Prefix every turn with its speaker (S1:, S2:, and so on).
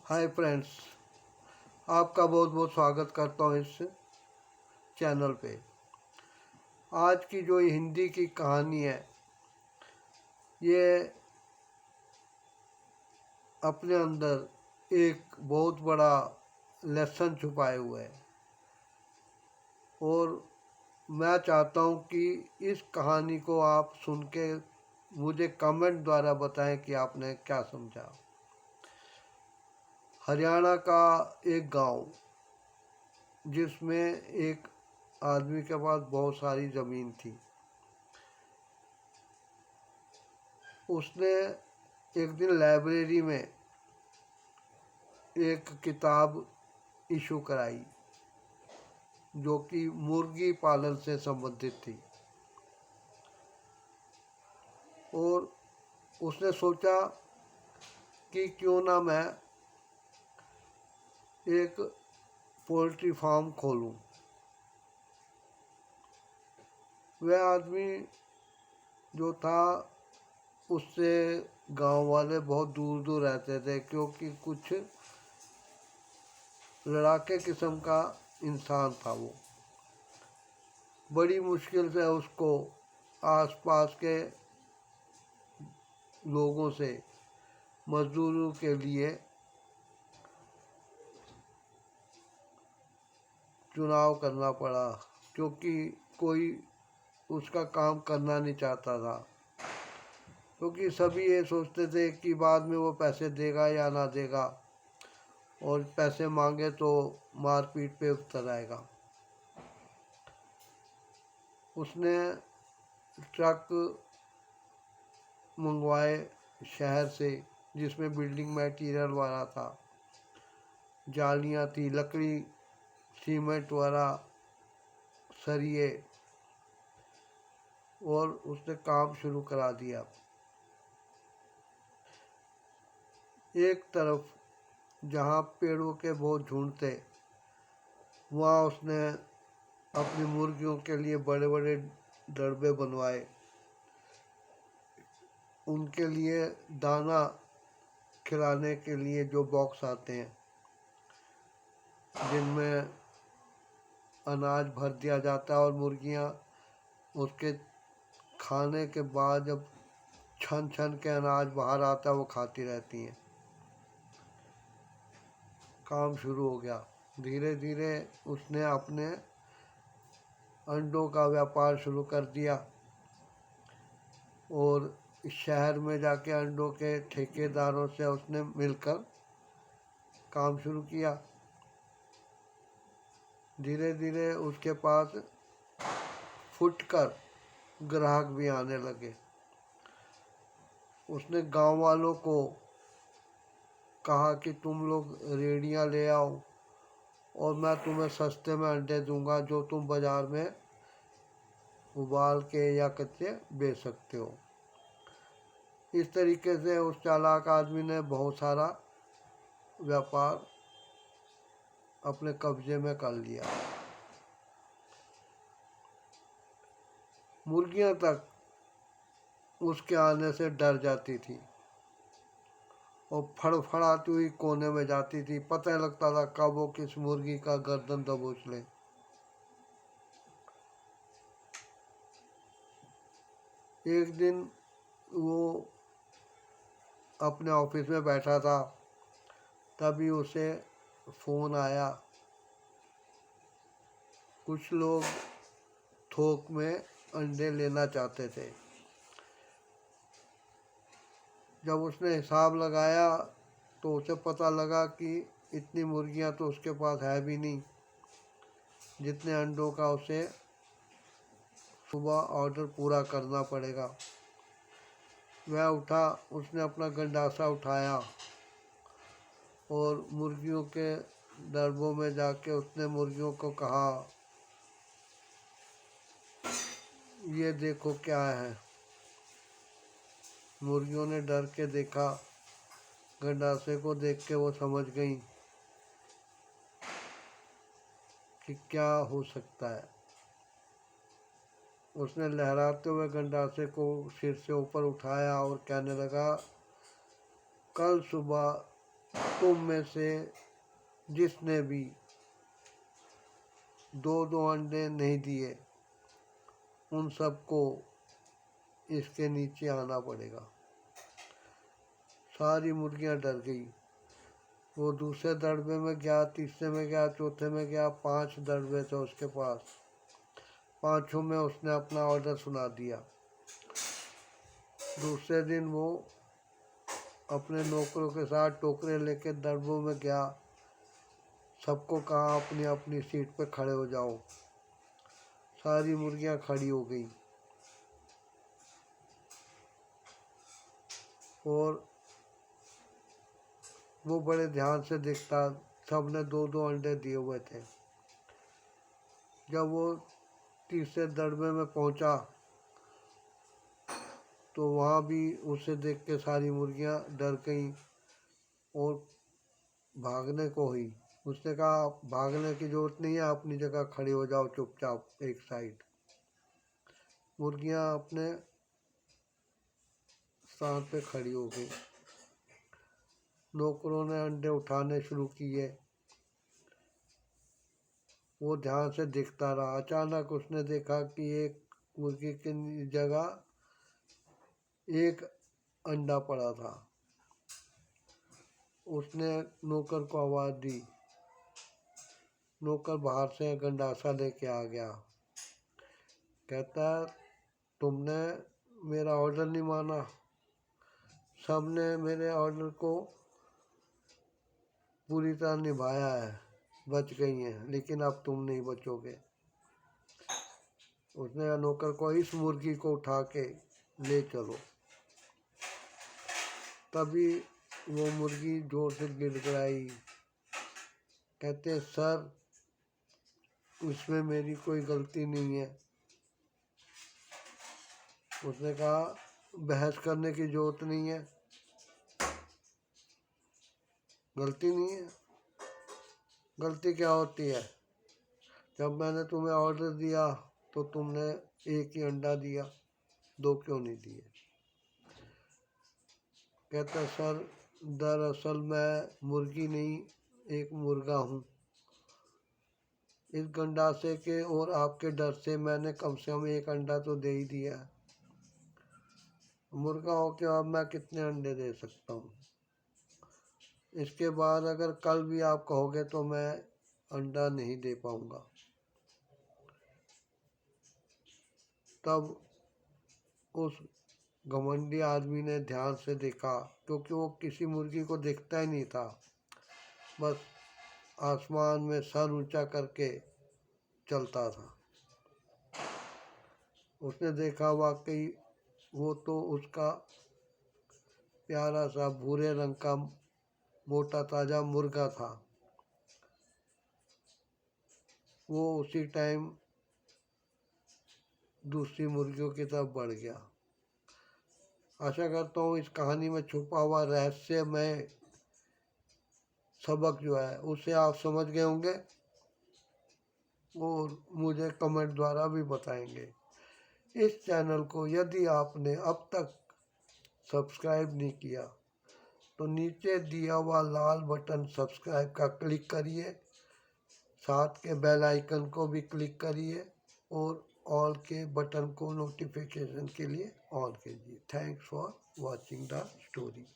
S1: Hi friends, आपका बहुत बहुत स्वागत करता हूँ इस चैनल पे। आज की जो हिंदी की कहानी है, ये अपने अंदर एक बहुत बड़ा लेसन छुपाए हुए है और मैं चाहता हूँ कि इस कहानी को आप सुन के मुझे कमेंट द्वारा बताएं कि आपने क्या समझा। हरियाणा का एक गांव जिसमें एक आदमी के पास बहुत सारी ज़मीन थी। उसने एक दिन लाइब्रेरी में एक किताब इशू कराई जो कि मुर्गी पालन से संबंधित थी और उसने सोचा कि क्यों ना मैं एक पोल्ट्री फार्म खोलूं। वह आदमी जो था उससे गांव वाले बहुत दूर दूर रहते थे क्योंकि कुछ लड़ाके किस्म का इंसान था। वो बड़ी मुश्किल से उसको आसपास के लोगों से मजदूरों के लिए चुनाव करना पड़ा क्योंकि कोई उसका काम करना नहीं चाहता था, क्योंकि सभी ये सोचते थे कि बाद में वो पैसे देगा या ना देगा, और पैसे मांगे तो मारपीट पे उतर आएगा। उसने ट्रक मंगवाए शहर से जिसमें बिल्डिंग मटेरियल वाला था, जालियाँ थी, लकड़ी, सीमेंट वाला, सरिये, और उसने काम शुरू करा दिया। एक तरफ जहाँ पेड़ों के बहुत झुंड थे, वहाँ उसने अपनी मुर्गियों के लिए बड़े बड़े डरबे बनवाए। उनके लिए दाना खिलाने के लिए जो बॉक्स आते हैं जिनमें अनाज भर दिया जाता है और मुर्गियाँ उसके खाने के बाद जब छन छन के अनाज बाहर आता है वो खाती रहती हैं। काम शुरू हो गया। धीरे धीरे उसने अपने अंडों का व्यापार शुरू कर दिया और शहर में जाके अंडों के ठेकेदारों से उसने मिलकर काम शुरू किया। धीरे धीरे उसके पास फुटकर ग्राहक भी आने लगे। उसने गांव वालों को कहा कि तुम लोग रेडियां ले आओ और मैं तुम्हें सस्ते में अंडे दूंगा जो तुम बाज़ार में उबाल के या कच्चे बेच सकते हो। इस तरीके से उस चालाक आदमी ने बहुत सारा व्यापार अपने कब्जे में कर लिया। मुर्गियां तक उसके आने से डर जाती थी और फड़फड़ाती हुई कोने में जाती थी। पता नहीं लगता था कब वो किस मुर्गी का गर्दन दबोच ले। एक दिन वो अपने ऑफिस में बैठा था, तभी उसे फ़ोन आया। कुछ लोग थोक में अंडे लेना चाहते थे। जब उसने हिसाब लगाया तो उसे पता लगा कि इतनी मुर्गियां तो उसके पास है भी नहीं जितने अंडों का उसे सुबह ऑर्डर पूरा करना पड़ेगा। वह उठा, उसने अपना गंडासा उठाया और मुर्गियों के डरबों में जाके उसने मुर्गियों को कहा, ये देखो क्या है। मुर्गियों ने डर के देखा। गंडासे को देख के वो समझ गई कि क्या हो सकता है। उसने लहराते हुए गंडासे को सिर से ऊपर उठाया और कहने लगा, कल सुबह तुम में से जिसने भी दो दो अंडे नहीं दिए उन सबको इसके नीचे आना पड़ेगा। सारी मुर्गियां डर गई। वो दूसरे दड़बे में गया, तीसरे में गया, चौथे में गया, 5 दड़बे थे उसके पास। 5 में उसने अपना ऑर्डर सुना दिया। दूसरे दिन वो अपने नौकरों के साथ टोकरे लेके दड़बों में गया। सबको कहा अपनी अपनी सीट पे खड़े हो जाओ। सारी मुर्गियां खड़ी हो गई और वो बड़े ध्यान से देखता। सब ने दो दो अंडे दिए हुए थे। जब वो तीसरे दड़बे में पहुंचा तो वहाँ भी उसे देख के सारी मुर्गियाँ डर गईं और भागने को हुई। उसने कहा भागने की जरूरत नहीं है, अपनी जगह खड़ी हो जाओ चुपचाप एक साइड। मुर्गियाँ अपने स्थान पे खड़ी हो गई। नौकरों ने अंडे उठाने शुरू किए। वो ध्यान से देखता रहा। अचानक उसने देखा कि एक मुर्गी की जगह एक अंडा पड़ा था। उसने नौकर को आवाज़ दी। नौकर बाहर से गंडासा लेके आ गया। कहता तुमने मेरा ऑर्डर नहीं माना। सबने मेरे ऑर्डर को पूरी तरह निभाया है, बच गई हैं, लेकिन अब तुम नहीं बचोगे। उसने नौकर को इस मुर्गी को उठा के ले चलो। तभी वो मुर्गी जोर से गिड़गिड़ाई। कहते सर उसमें मेरी कोई गलती नहीं है। उसने कहा बहस करने की जरूरत नहीं है, गलती नहीं है। गलती क्या होती है? जब मैंने तुम्हें ऑर्डर दिया तो तुमने एक ही अंडा दिया, 2 क्यों नहीं दिए? कहता सर दरअसल मैं मुर्गी नहीं एक मुर्गा हूँ। इस गंडासे के और आपके डर से मैंने कम से कम एक अंडा तो दे ही दिया है। मुर्गा हो के अब मैं कितने अंडे दे सकता हूँ? इसके बाद अगर कल भी आप कहोगे तो मैं अंडा नहीं दे पाऊँगा। तब उस घमंडी आदमी ने ध्यान से देखा, क्योंकि वो किसी मुर्गी को देखता ही नहीं था, बस आसमान में सर ऊंचा करके चलता था। उसने देखा वाकई वो तो उसका प्यारा सा भूरे रंग का मोटा ताजा मुर्गा था। वो उसी टाइम दूसरी मुर्गियों की तरफ बढ़ गया। आशा करता हूँ इस कहानी में छुपा हुआ रहस्यमय सबक जो है उसे आप समझ गए होंगे और मुझे कमेंट द्वारा भी बताएंगे। इस चैनल को यदि आपने अब तक सब्सक्राइब नहीं किया तो नीचे दिया हुआ लाल बटन सब्सक्राइब का क्लिक करिए, साथ के बेल आइकन को भी क्लिक करिए और ऑल के बटन को नोटिफिकेशन के लिए ऑन कीजिए। Thanks for watching the story.